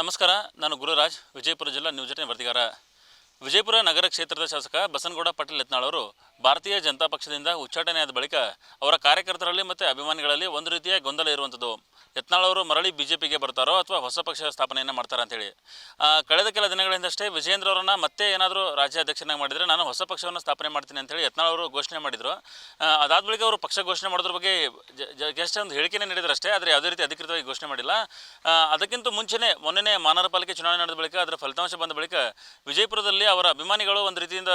ನಮಸ್ಕಾರ. ನಾನು ಗುರುರಾಜ್, ವಿಜಯಪುರ ಜಿಲ್ಲಾ ನ್ಯೂಸ್ 18 ವರದಿಗಾರ. ವಿಜಯಪುರ ನಗರ ಕ್ಷೇತ್ರದ ಶಾಸಕ ಬಸನಗೌಡ ಪಾಟೀಲ್ ಯತ್ನಾಳ್ ಅವರು ಭಾರತೀಯ ಜನತಾ ಪಕ್ಷದಿಂದ ಉಚ್ಚಾಟನೆಯಾದ ಬಳಿಕ ಅವರ ಕಾರ್ಯಕರ್ತರಲ್ಲಿ ಮತ್ತು ಅಭಿಮಾನಿಗಳಲ್ಲಿ ಒಂದು ರೀತಿಯ ಗೊಂದಲ ಇರುವಂಥದ್ದು. ಯತ್ನಾಳ್ ಅವರು ಮರಳಿ ಬಿಜೆಪಿಗೆ ಬರ್ತಾರೋ ಅಥವಾ ಹೊಸ ಪಕ್ಷ ಸ್ಥಾಪನೆಯನ್ನು ಮಾಡ್ತಾರ ಅಂತೇಳಿ. ಕಳೆದ ಕೆಲ ದಿನಗಳಿಂದಷ್ಟೇ ವಿಜೇಂದ್ರ ಅವರನ್ನು ಮತ್ತೆ ಏನಾದರೂ ರಾಜ್ಯಾಧ್ಯಕ್ಷನಾಗಿ ಮಾಡಿದರೆ ನಾನು ಹೊಸ ಪಕ್ಷವನ್ನು ಸ್ಥಾಪನೆ ಮಾಡ್ತೀನಿ ಅಂತೇಳಿ ಯತ್ನಾಳ್ ಅವರು ಘೋಷಣೆ ಮಾಡಿದರು. ಅದಾದ ಬಳಿಕ ಅವರು ಪಕ್ಷ ಘೋಷಣೆ ಮಾಡೋದ್ರ ಬಗ್ಗೆ ಜಸ್ಟ್ ಒಂದು ಹೇಳಿಕೆನೇ ನೀಡಿದ್ರು ಅಷ್ಟೇ, ಆದರೆ ಯಾವುದೇ ರೀತಿ ಅಧಿಕೃತವಾಗಿ ಘೋಷಣೆ ಮಾಡಿಲ್ಲ. ಅದಕ್ಕಿಂತ ಮುಂಚೆನೇ ಮೊನ್ನೆ ಮಹಾನಗರ ಪಾಲಿಕೆ ಚುನಾವಣೆ ನಡೆದ ಬಳಿಕ ಅದರ ಫಲಿತಾಂಶ ಬಂದ ಬಳಿಕ ವಿಜಯಪುರದಲ್ಲಿ ಅವರ ಅಭಿಮಾನಿಗಳು ಒಂದು ರೀತಿಯಿಂದ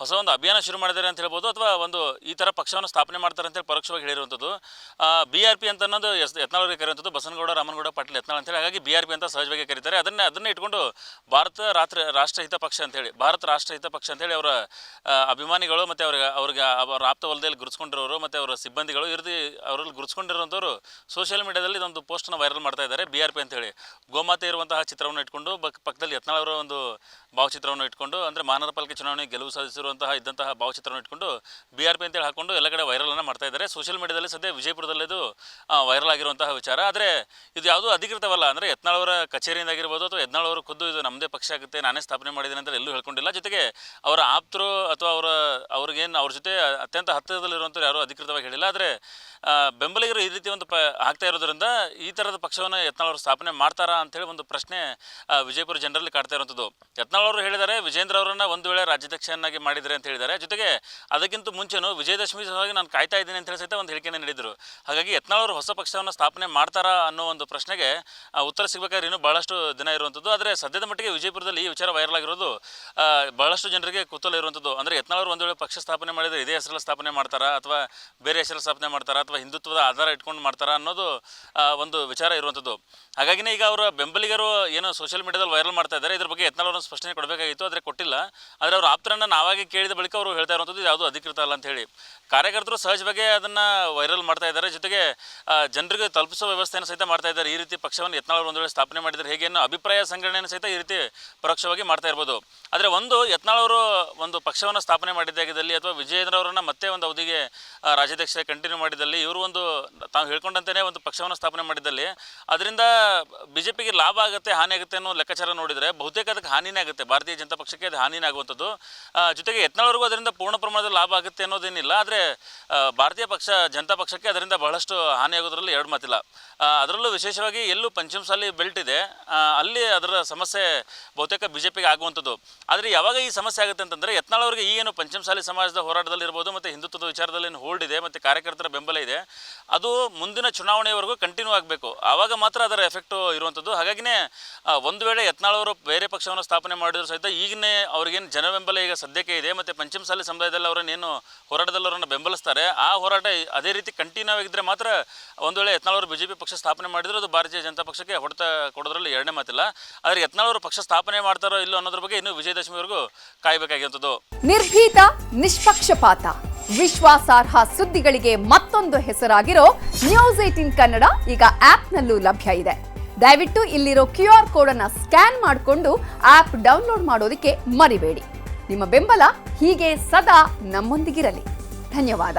ಹೊಸ ಒಂದು ಅಭಿಯಾನ ಶುರು ಮಾಡಿದ್ದಾರೆ ಅಂತ ಹೇಳ್ಬೋದು, ಅಥವಾ ಒಂದು ಈ ಥರ ಪಕ್ಷವನ್ನು ಸ್ಥಾಪನೆ ಮಾಡ್ತಾರೆ ಅಂತೇಳಿ ಪರೋಕ್ಷವಾಗಿ ಹೇಳಿರುವಂಥದ್ದು. BRP ಅಂತ ಅನ್ನೋದು ಯತ್ನಾಳ್ ಅವರಿಗೆ ಕರೆಯುವಂಥದ್ದು, ಬಸನಗೌಡ ರಾಮನಗೌಡ ಪಾಟೀಲ್ ಯತ್ನಾಳ್ ಅಂತೇಳಿ. ಹಾಗಾಗಿ BRP ಅಂತ ಸಹಜವಾಗಿ ಕರೀತಾರೆ. ಅದನ್ನೇ ಇಟ್ಕೊಂಡು ಭಾರತ ರಾಷ್ಟ್ರಹಿತ ಪಕ್ಷ ಅಂತೇಳಿ, ಭಾರತ ರಾಷ್ಟ್ರಹಿತ ಪಕ್ಷ ಅಂತೇಳಿ ಅವರ ಅಭಿಮಾನಿಗಳು ಮತ್ತು ಅವ್ರಿಗೆ ಅವರ ಆಪ್ತ ವಲಯದಲ್ಲಿ ಗುರುತಿಸ್ಕೊಂಡಿರೋರು ಮತ್ತು ಅವರ ಸಿಬ್ಬಂದಿಗಳು ಅವರಲ್ಲಿ ಗುರುತಿಸ್ಕೊಂಡಿರುವಂಥವ್ರು ಸೋಷಿಯಲ್ ಮೀಡಿಯಾದಲ್ಲಿ ಇದೊಂದು ಪೋಸ್ಟನ್ನು ವೈರಲ್ ಮಾಡ್ತಾ ಇದ್ದಾರೆ. BRP ಅಂತೇಳಿ ಗೋಮಾತೆ ಇರುವಂತಹ ಚಿತ್ರವನ್ನು ಇಟ್ಕೊಂಡು ಪಕ್ಕದಲ್ಲಿ ಯತ್ನಾಳ್ ಅವರ ಒಂದು ಭಾವಚಿತ್ರವನ್ನು ಇಟ್ಕೊಂಡು, ಅಂದರೆ ಮಹಾನಗರ ಪಾಲಿಕೆ ಚುನಾವಣೆ ಗೆಲುವು ಇದ್ದಂತಹ ಭಾವಚಿತ್ರವನ್ನು ಇಟ್ಕೊಂಡು BRP ಅಂತೇಳಿ ಹಾಕೊಂಡು ಎಲ್ಲ ಕಡೆ ವೈರಲನ್ನು ಮಾಡ್ತಾ ಇದ್ದಾರೆ. ಸೋಷಿಯಲ್ ಮೀಡಿಯಾದಲ್ಲಿ ಸದ್ಯ ವಿಜಯಪುರದಲ್ಲಿ ಇದು ವೈರಲ್ ಆಗಿರುವಂತಹ ವಿಚಾರ. ಆದರೆ ಇದು ಯಾವುದೂ ಅಧಿಕೃತವಲ್ಲ. ಅಂದರೆ ಯತ್ನಾಳ್ ಅವರ ಕಚೇರಿಯಿಂದಾಗಿರ್ಬೋದು ಅಥವಾ ಯತ್ನಾಳ್ ಅವರು ಖುದ್ದು ಇದು ನಮ್ಮದೇ ಪಕ್ಷ ಆಗುತ್ತೆ, ನಾನೇ ಸ್ಥಾಪನೆ ಮಾಡಿದ್ದೀನಿ ಅಂತ ಎಲ್ಲೂ ಹೇಳ್ಕೊಂಡಿಲ್ಲ. ಜೊತೆಗೆ ಅವರ ಆಪ್ತರು ಅಥವಾ ಅವ್ರಿಗೇನು ಅವ್ರ ಜೊತೆ ಅತ್ಯಂತ ಹತ್ತಿರದಲ್ಲಿರುವಂಥವ್ರು ಯಾರೂ ಅಧಿಕೃತವಾಗಿ ಹೇಳಿಲ್ಲ. ಆದರೆ ಬೆಂಬಲಿಗರು ಈ ರೀತಿ ಒಂದು ಆಗ್ತಾ ಇರೋದ್ರಿಂದ ಈ ಥರದ ಪಕ್ಷವನ್ನು ಯತ್ನಾಳ್ ಅವರು ಸ್ಥಾಪನೆ ಮಾಡ್ತಾರಾ ಅಂತೇಳಿ ಒಂದು ಪ್ರಶ್ನೆ ವಿಜಯಪುರ ಜನರಲ್ಲಿ ಕಾಡ್ತಾ ಇರುವಂಥದ್ದು. ಯತ್ನಾಳ್ ಅವರು ಹೇಳಿದ್ದಾರೆ ವಿಜೇಂದ್ರ ಅವರನ್ನು ಒಂದು ವೇಳೆ ರಾಜ್ಯಾಧ್ಯಕ್ಷನಾಗಿ ಮಾಡಿದರೆ ಅಂತ ಹೇಳಿದ್ದಾರೆ. ಜೊತೆಗೆ ಅದಕ್ಕಿಂತ ಮುಂಚೆನೂ ವಿಜಯದಶಮಿ ಸಲುವಾಗಿ ನಾನು ಕಾಯ್ತಾ ಇದ್ದೀನಿ ಅಂತ ಹೇಳಿ ಸಹಿತ ಒಂದು ಹೇಳಿಕೆಯನ್ನು ನೀಡಿದರು. ಹಾಗಾಗಿ ಯತ್ನಾಳ್ ಅವರು ಹೊಸ ಪಕ್ಷವನ್ನು ಸ್ಥಾಪನೆ ಮಾಡ್ತಾರಾ ಅನ್ನೋ ಒಂದು ಪ್ರಶ್ನೆಗೆ ಉತ್ತರ ಸಿಗಬೇಕಾದ್ರೆ ಇನ್ನೂ ಬಹಳಷ್ಟು ದಿನ ಇರುವಂಥದ್ದು. ಆದರೆ ಸದ್ಯದ ಮಟ್ಟಿಗೆ ವಿಜಯಪುರದಲ್ಲಿ ಈ ವಿಚಾರ ವೈರಲ್ ಆಗಿರೋದು ಬಹಳಷ್ಟು ಜನರಿಗೆ ಕುತೂಹಲ ಇರುವಂಥದ್ದು. ಅಂದರೆ ಯತ್ನಾಳ್ ಅವರು ಒಂದು ವೇಳೆ ಪಕ್ಷ ಸ್ಥಾಪನೆ ಮಾಡಿದರೆ ಇದೇ ಹೆಸರಲ್ಲಿ ಸ್ಥಾಪನೆ ಮಾಡ್ತಾರಾ ಅಥವಾ ಬೇರೆ ಹೆಸರಲ್ಲಿ ಸ್ಥಾಪನೆ ಮಾಡ್ತಾರಾ ಅಥವಾ ಹಿಂದುತ್ವದ ಆಧಾರ ಇಟ್ಕೊಂಡು ಮಾಡ್ತಾರಾ ಅನ್ನೋದು ಒಂದು ವಿಚಾರ ಇರುವಂಥದ್ದು. ಹಾಗಾಗಿನೇ ಈಗ ಅವರ ಬೆಂಬಲಿಗರು ಏನು ಸೋಷಿಯಲ್ ಮೀಡಿಯಾದಲ್ಲಿ ವೈರಲ್ ಮಾಡ್ತಾ ಇದ್ದಾರೆ, ಇದ್ರ ಬಗ್ಗೆ ಯತ್ನಾಳ್ ಅವರನ್ನು ಸ್ಪಷ್ಟನೆ ಕೊಡಬೇಕಾಗಿತ್ತು, ಆದರೆ ಕೊಟ್ಟಿಲ್ಲ. ಆದರೆ ಅವ್ರ ಆಪ್ತರನ್ನು ನಾವಾಗೆ ಕೇಳಿದ ಬಳಿಕ ಅವರು ಹೇಳ್ತಾ ಇರುವಂಥದ್ದು ಯಾವುದೂ ಅಧಿಕೃತ ಅಲ್ಲ ಅಂತ ಹೇಳಿ. ಕಾರ್ಯಕರ್ತರು ಸಹಜವಾಗಿ ಅದನ್ನು ವೈರಲ್ ಮಾಡ್ತಾ ಇದ್ದಾರೆ. ಜೊತೆಗೆ ಜನರಿಗೆ ತಲುಪಿಸುವ ವ್ಯವಸ್ಥೆಯನ್ನು ಸಹಿತ ಮಾಡ್ತಾ ಇದ್ದಾರೆ. ಈ ರೀತಿ ಪಕ್ಷವನ್ನು ಯತ್ನಾಳ್ ಅವರು ಒಂದು ವೇಳೆ ಸ್ಥಾಪನೆ ಮಾಡಿದರೆ ಹೇಗೆ ಅನ್ನೋ ಅಭಿಪ್ರಾಯ ಸಂಘಟನೆಯನ್ನು ಸಹಿತ ಈ ರೀತಿ ಪರೋಕ್ಷವಾಗಿ ಮಾಡ್ತಾ ಇರ್ಬೋದು. ಆದರೆ ಒಂದು ಯತ್ನಾಳ್ ಅವರು ಒಂದು ಪಕ್ಷವನ್ನು ಸ್ಥಾಪನೆ ಮಾಡಿದ್ದಾಗಿದ್ದಲ್ಲಿ ಅಥವಾ ವಿಜಯೇಂದ್ರ ಅವರನ್ನು ಮತ್ತೆ ಒಂದು ಅವಧಿಗೆ ರಾಜ್ಯಾಧ್ಯಕ್ಷ ಕಂಟಿನ್ಯೂ ಮಾಡಿದ್ದಲ್ಲಿ, ಇವರು ಒಂದು ತಾವು ಹೇಳ್ಕೊಂಡಂತೆಯೇ ಒಂದು ಪಕ್ಷವನ್ನು ಸ್ಥಾಪನೆ ಮಾಡಿದ್ದಲ್ಲಿ ಅದರಿಂದ BJPಗೆ ಲಾಭ ಆಗುತ್ತೆ ಹಾನಿ ಆಗುತ್ತೆ ಅನ್ನೋ ಲೆಕ್ಕಾಚಾರ ನೋಡಿದರೆ ಬಹುತೇಕ ಅದಕ್ಕೆ ಹಾನಿನೇ ಆಗುತ್ತೆ. ಭಾರತೀಯ ಜನತಾ ಪಕ್ಷಕ್ಕೆ ಅದು ಹಾನಿನೇ ಆಗುವಂಥದ್ದು. ಜೊತೆಗೆ ಯತ್ನಾಳ್ ಅವ್ರಿಗೂ ಅದರಿಂದ ಪೂರ್ಣ ಪ್ರಮಾಣದಲ್ಲಿ ಲಾಭ ಆಗುತ್ತೆ ಅನ್ನೋದೇನಿಲ್ಲ. ಆದರೆ ಭಾರತೀಯ ಜನತಾ ಪಕ್ಷಕ್ಕೆ ಅದರಿಂದ ಬಹಳಷ್ಟು ಹಾನಿ ಆಗೋದ್ರಲ್ಲಿ ಎರಡು ಮಾತಿಲ್ಲ. ಅದರಲ್ಲೂ ವಿಶೇಷವಾಗಿ ಎಲ್ಲೂ ಪಂಚಮಸಾಲಿ ಬೆಲ್ಟ್ ಇದೆ ಅಲ್ಲಿ ಅದರ ಸಮಸ್ಯೆ ಬಹುತೇಕ BJPಗೆ ಆಗುವಂಥದ್ದು. ಆದರೆ ಯಾವಾಗ ಈ ಸಮಸ್ಯೆ ಆಗುತ್ತೆ ಅಂತಂದರೆ ಯತ್ನಾಳ್ ಅವರಿಗೆ ಈಗೇನು ಪಂಚಮಸಾಲಿ ಸಮಾಜದ ಹೋರಾಟದಲ್ಲಿ ಇರ್ಬೋದು ಮತ್ತು ಹಿಂದುತ್ವದ ವಿಚಾರದಲ್ಲಿ ಏನು ಹೋಲ್ಡ್ ಇದೆ ಮತ್ತು ಕಾರ್ಯಕರ್ತರ ಬೆಂಬಲ ಇದೆ, ಅದು ಮುಂದಿನ ಚುನಾವಣೆಯವರೆಗೂ ಕಂಟಿನ್ಯೂ ಆಗಬೇಕು. ಆವಾಗ ಮಾತ್ರ ಅದರ ಎಫೆಕ್ಟು ಇರುವಂಥದ್ದು. ಹಾಗಾಗಿನೇ ಒಂದು ವೇಳೆ ಯತ್ನಾಳ್ ಅವರು ಬೇರೆ ಪಕ್ಷವನ್ನು ಸ್ಥಾಪನೆ ಮಾಡಿದ್ರು ಸಹಿತ ಈಗನೇ ಅವ್ರಿಗೇನು ಜನ ಬೆಂಬಲ ಈಗ ಸದ್ಯಕ್ಕೆ ಇದೆ ಮತ್ತು ಪಂಚಮಸಾಲಿ ಸಮುದಾಯದಲ್ಲಿ ಅವರನ್ನೇನು ಹೋರಾಟದಲ್ಲಿ ಅವರನ್ನು ಬೆಂಬಲಿಸ್ತಾರೆ, ಆ ಹೋರಾಟ ಅದೇ ರೀತಿ ಕಂಟಿನ್ಯೂ ಆಗಿದ್ದರೆ ಮಾತ್ರ ಒಂದು ವೇಳೆ ಯತ್ನಾಳ್ ಅವರು BJP ಪಕ್ಷ ಸ್ಥಾಪನೆ ಮಾಡಿದ್ರು ಅದು ಭಾರತೀಯ ಜನತಾ ಪಕ್ಷಕ್ಕೆ ಹೊಡೆತ ಕೊಡೋದ್ರಲ್ಲಿ ಎರಡನೇ ಮಾತಿಲ್ಲ. ಆದರೆ ಯತ್ನಾಳ್ ಅವರು ಪಕ್ಷ ಸ್ಥಾಪನೆ ಮಾಡ್ತಾರೋ ಇಲ್ಲೋ ಅನ್ನೋದ್ರ ಬಗ್ಗೆ ಇನ್ನೂ ವಿಜಯದಶಮಿವರೆಗೂ ಕಾಯಬೇಕಾಗಿರುವಂಥದ್ದು. ನಿರ್ಭೀತ, ನಿಷ್ಪಕ್ಷಪಾತ, ವಿಶ್ವಾಸಾರ್ಹ ಸುದ್ದಿಗಳಿಗೆ ಮತ್ತೊಂದು ಹೆಸರಾಗಿರೋ ನ್ಯೂಸ್ 18 ಕನ್ನಡ ಈಗ ಆಪ್ನಲ್ಲೂ ಲಭ್ಯ ಇದೆ. ದಯವಿಟ್ಟು ಇಲ್ಲಿರೋ QR ಕೋಡ್ ಅನ್ನು ಸ್ಕ್ಯಾನ್ ಮಾಡಿಕೊಂಡು ಆಪ್ ಡೌನ್ಲೋಡ್ ಮಾಡೋದಕ್ಕೆ ಮರಿಬೇಡಿ. ನಿಮ್ಮ ಬೆಂಬಲ ಹೀಗೆ ಸದಾ ನಮ್ಮೊಂದಿಗಿರಲಿ. ಧನ್ಯವಾದ.